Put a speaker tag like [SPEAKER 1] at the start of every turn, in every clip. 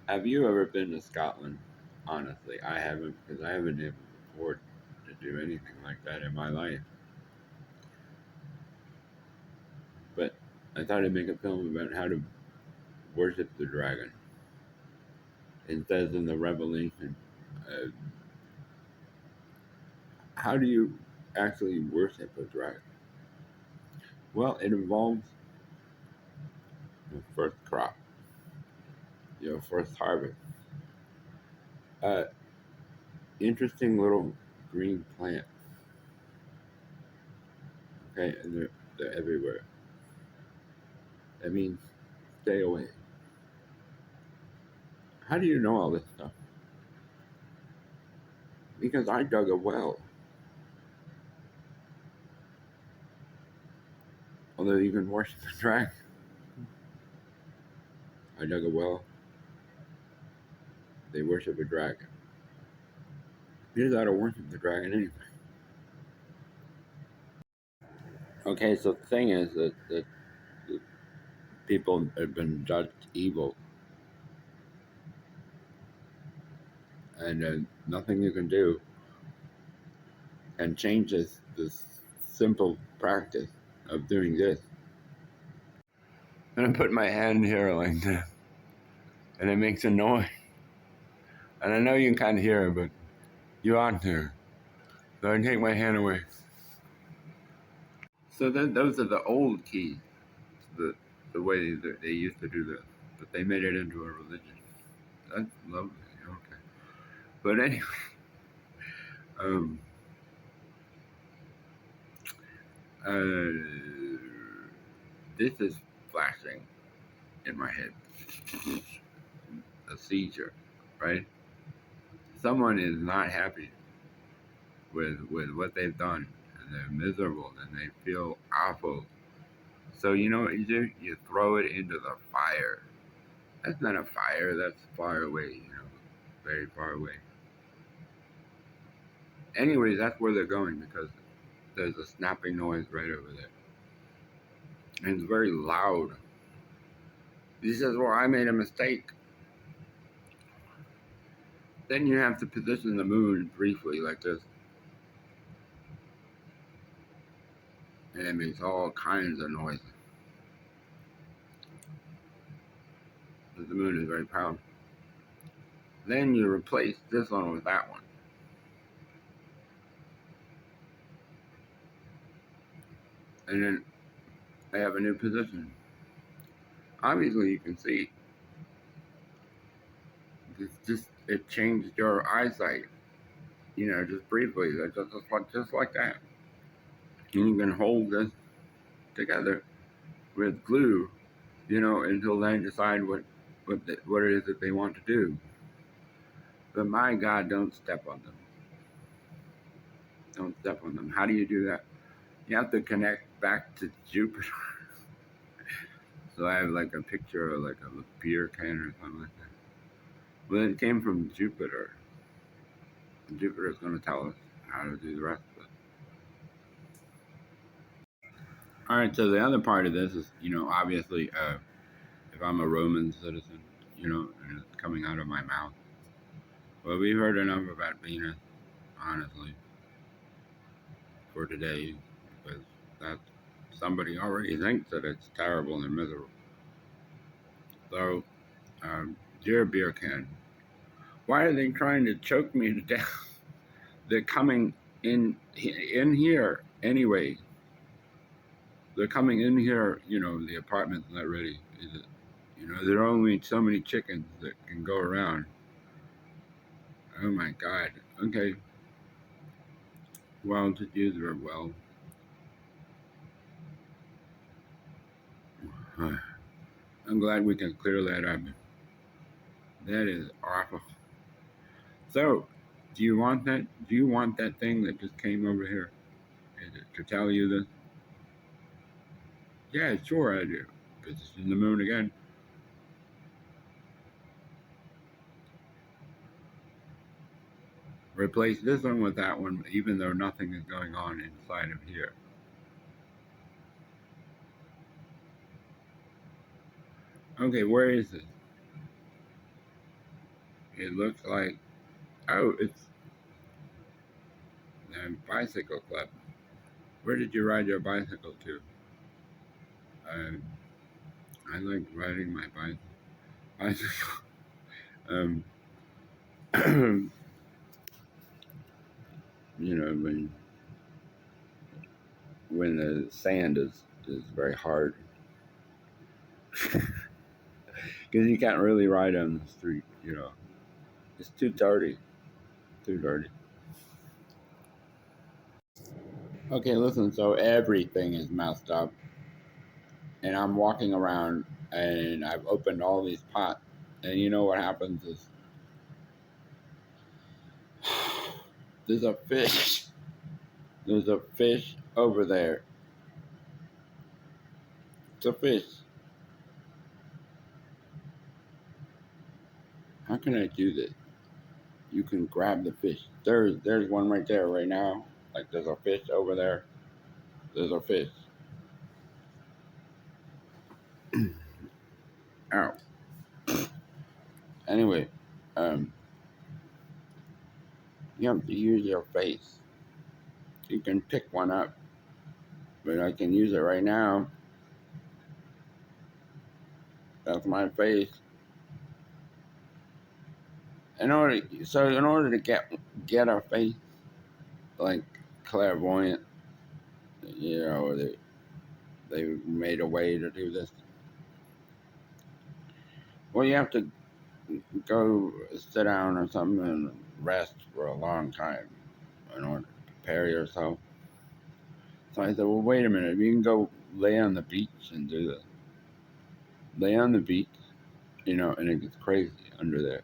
[SPEAKER 1] Have you ever been to Scotland? Honestly, I haven't because I haven't even afford to do anything like that in my life. But I thought I'd make a film about how to worship the dragon. It says in the Revelation, uh, how do you actually worship a dragon? Well, it involves your first crop, your first harvest. Uh, Interesting little green plants. Okay, and they're everywhere. That means stay away. How do you know all this stuff? Because I dug a well. Although you can worship the dragon. I dug a well. They worship a dragon. Here's how to worship the dragon anyway. Okay, so the thing is that people have been judged evil, and nothing you can do can change this simple practice of doing this. And I put my hand here like this, and it makes a noise. And I know you can kind of hear it, but you aren't here. So I take my hand away. So then those are the old keys, the way that they used to do this, but they made it into a religion. That's lovely. Okay, but anyway, um, uh, this is flashing in my head. A seizure, right? Someone is not happy with what they've done, and they're miserable, and they feel awful. So you know what you do? You throw it into the fire. That's not a fire. That's far away. Very far away. Anyways, that's where they're going because there's a snapping noise right over there, and it's very loud. He says, "Well, I made a mistake." Then you have to position the moon briefly like this, and it makes all kinds of noises. The moon is very powerful. Then you replace this one with that one. And then they have a new position. Obviously, you can see it changed your eyesight. Just briefly, just like that. And you can hold this together with glue, until they decide what it is that they want to do. But my God, don't step on them. Don't step on them. How do you do that? You have to connect back to Jupiter. So I have like a picture of like a beer can or something like that. Well, it came from Jupiter. Jupiter is going to tell us how to do the rest of it. All right. So the other part of this is, obviously, if I'm a Roman citizen, and it's coming out of my mouth. Well, we've heard enough about Venus, honestly, for today, because that somebody already thinks that it's terrible and miserable. So, dear beer can, why are they trying to choke me to death? They're coming in here anyway. They're coming in here. The apartment's not ready. Is it? There are only so many chickens that can go around. Oh my God. Okay. Well, to use her well. I'm glad we can clear that up. That is awful. So, do you want that? Do you want that thing that just came over here? Is it to tell you this? Yeah, sure I do. Because it's in the moon again. Replace this one with that one, even though nothing is going on inside of here. Okay, where is it? It looks like, oh, it's a bicycle club. Where did you ride your bicycle to? Um, I like riding my bicycle. Um, when the sand is very hard, because you can't really ride on the street. It's too dirty. Too dirty. Okay, listen. So everything is messed up, and I'm walking around, and I've opened all these pots, and you know what happens is there's a fish. There's a fish over there. It's a fish. How can I do this? You can grab the fish. There's one right there right now. Like there's a fish over there. There's a fish. Ow. Anyway, um, you have to use your face. You can pick one up, but I can use it right now. That's my face. In order to get a face like clairvoyant, they made a way to do this. Well, you have to go sit down or something and rest for a long time in order to prepare yourself. So I said, well, wait a minute. You can go lay on the beach and do this. Lay on the beach, and it gets crazy under there.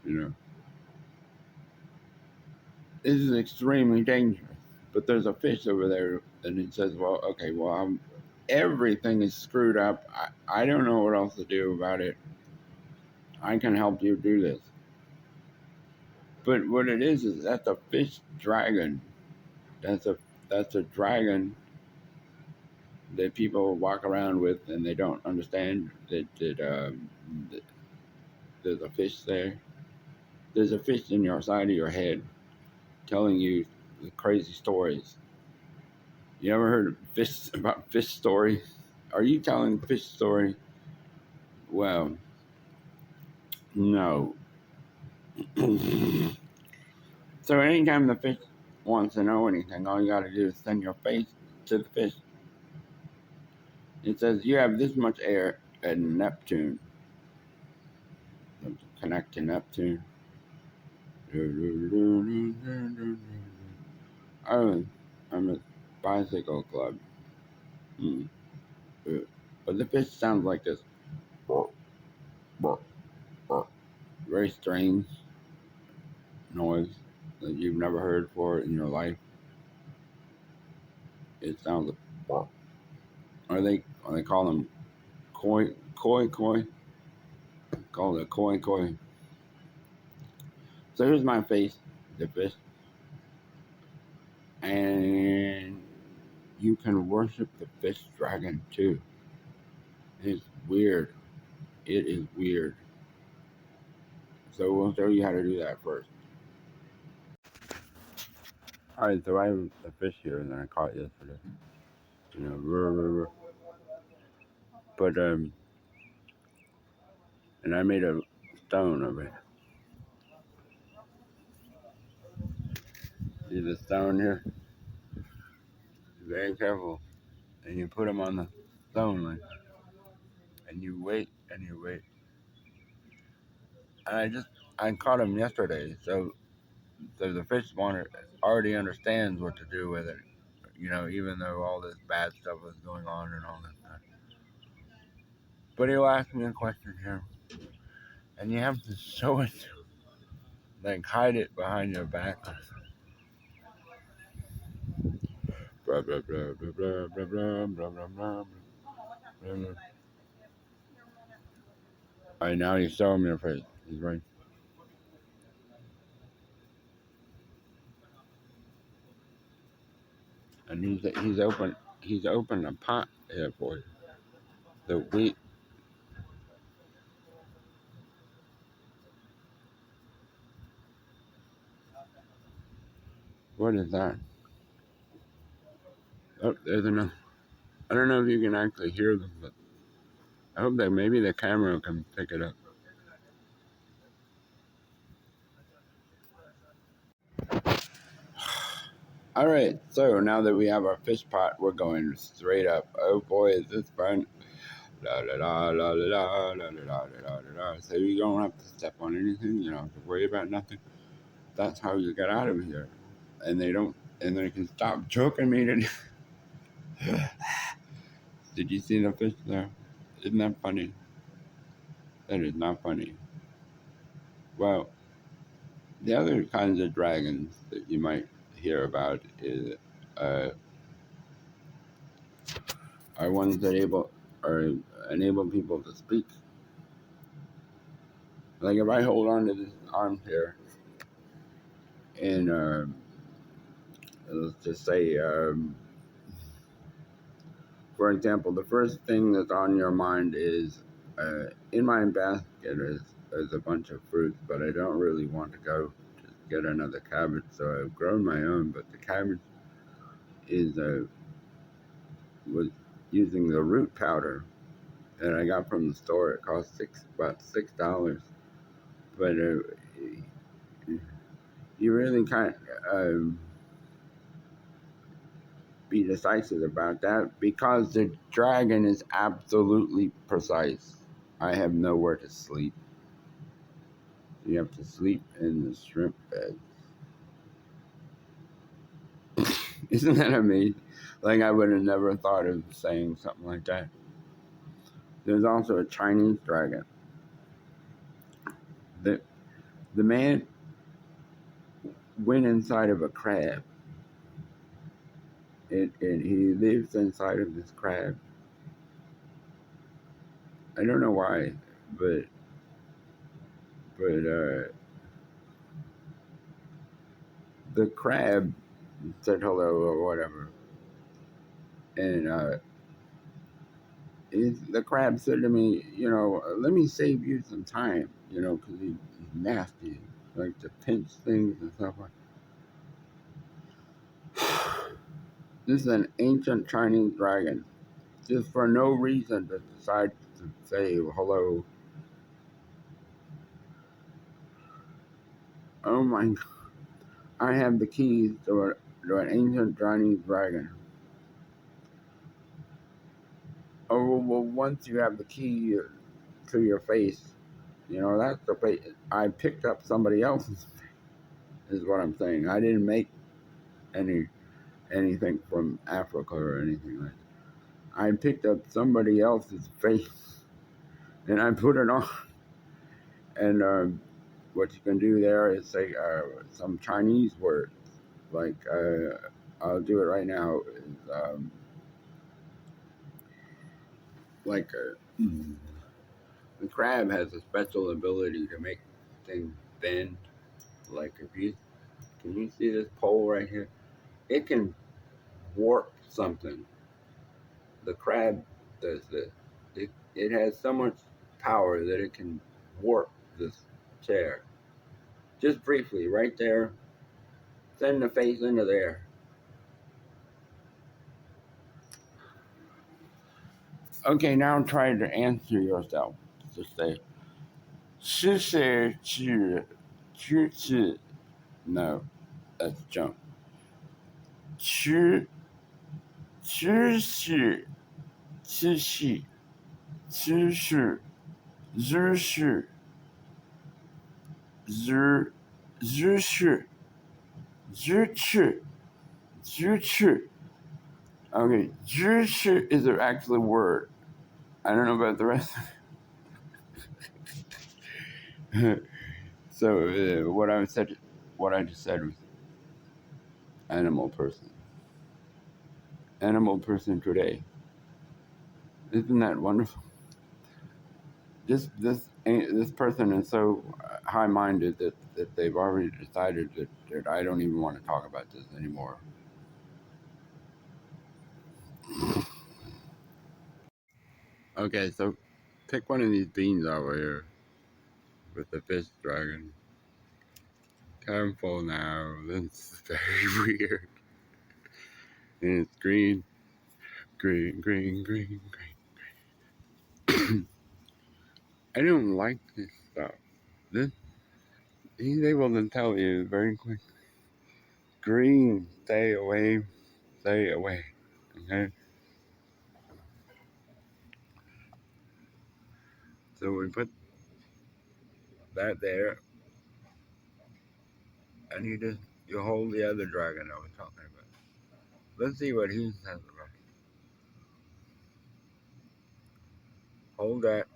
[SPEAKER 1] You know, this is extremely dangerous. But there's a fish over there, and it says, well, okay, well, everything is screwed up. I don't know what else to do about it. I can help you do this. But what it is that's a fish dragon. That's a dragon that people walk around with, and they don't understand that there's a fish there. There's a fish in your side of your head telling you the crazy stories. You ever heard about fish stories? Are you telling fish story? Well, no. So anytime the fish wants to know anything, all you got to do is send your face to the fish. It says you have this much air at Neptune. Connect to Neptune. I'm a bicycle club. Mm. But the fish sounds like this. Very strange noise that you've never heard before in your life. It sounds like, they call them koi. Call it koi. So here's my face, the fish, and you can worship the fish dragon too. It's weird. It is weird. So we'll show you how to do that first. All right, so I have a fish here that I caught yesterday. But and I made a stone of it. See the stone here? Be very careful, and you put them on the stone line, and you wait and you wait. And I caught him yesterday, so the fish already understands what to do with it. Even though all this bad stuff is going on and all that stuff. But he'll ask me a question here, and you have to show it, like hide it behind your back or something. Blah blah blah blah blah blah blah blah blah blah. All right, now he's showing me the face. He's right, and he's open. He's opened a pot here for you. The wheat. What is that? Oh, there's another. I don't know if you can actually hear them, but I hope that maybe the camera can pick it up. All right, so now that we have our fish pot, we're going straight up. Oh boy, is this fun! La la la la la la la la la la. So you don't have to step on anything. You don't have to worry about nothing. That's how you get out of here. And they don't, and they can stop choking me. Did you see the fish there? Isn't that funny? That is not funny. Well, the other kinds of dragons that you might hear about is uh, are ones that enable people to speak. Like if I hold on to this arm here, and let's just say, for example, the first thing that's on your mind is in my basket is a bunch of fruits, but I don't really want to go to get another cabbage, so I've grown my own. But the cabbage is was using the root powder that I got from the store. It cost about $6, but you really can't be decisive about that because the dragon is absolutely precise. I have nowhere to sleep. You have to sleep in the shrimp bed. Isn't that amazing? Like I would have never thought of saying something like that. There's also a Chinese dragon. The the man went inside of a crab. He lives inside of this crab. I don't know why, but the crab said hello or whatever, and the crab said to me, let me save you some time, because he's nasty, like to pinch things and stuff like. This is an ancient Chinese dragon, just for no reason to decide to say hello. Oh my! I have the keys to an ancient Chinese dragon. Oh well, once you have the key to your face, that's the face. I picked up somebody else's. Is what I'm saying. I didn't make anything from Africa or anything like that. I picked up somebody else's face and I put it on. And what you can do there is say some Chinese word, like I'll do it right now. Is like the crab has a special ability to make things bend. Like if you can you see this pole right here? It can warp something. The crab does this. It has so much power that it can warp this chair. Just briefly, right there. Send the face into there. Okay, now try to answer yourself. Just say, 是 no, that's junk. 吃知识知识知识知识知知识知识知识. Okay, 知识 is actually a word. I don't know about the rest. So what I just said was animal person. Animal person today. Isn't that wonderful? This person is so high-minded that they've already decided that I don't even want to talk about this anymore. Okay, so pick one of these beans over here with the fish dragon. I'm full now. This is very weird. And it's green, green, green, green, green. I don't like this stuff. This he's able to tell you very quick. Green, stay away, stay away. Okay. So we put that there, and you hold the other dragon I was talking about. Let's see what he says about it. Hold that.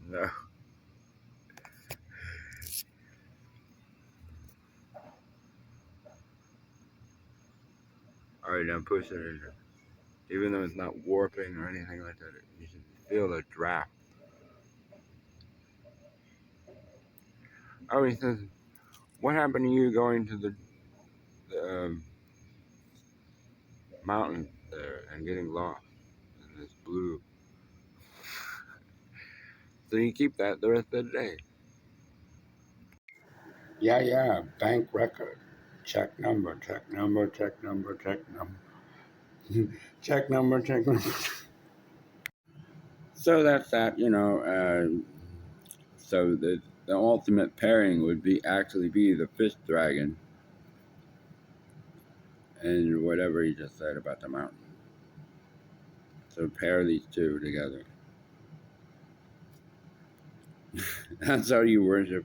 [SPEAKER 1] No. All right, now push it in there. Even though it's not warping or anything like that, you should feel the draft. Oh, he says, what happened to you going to the mountain there and getting lost in this blue? So you keep that the rest of the day. Yeah, yeah, bank record. Check number, check number, check number, check number. Check number, check number. So that's that, so the ultimate pairing would be actually be the fish dragon and whatever he just said about the mountain. So pair these two together. That's how you worship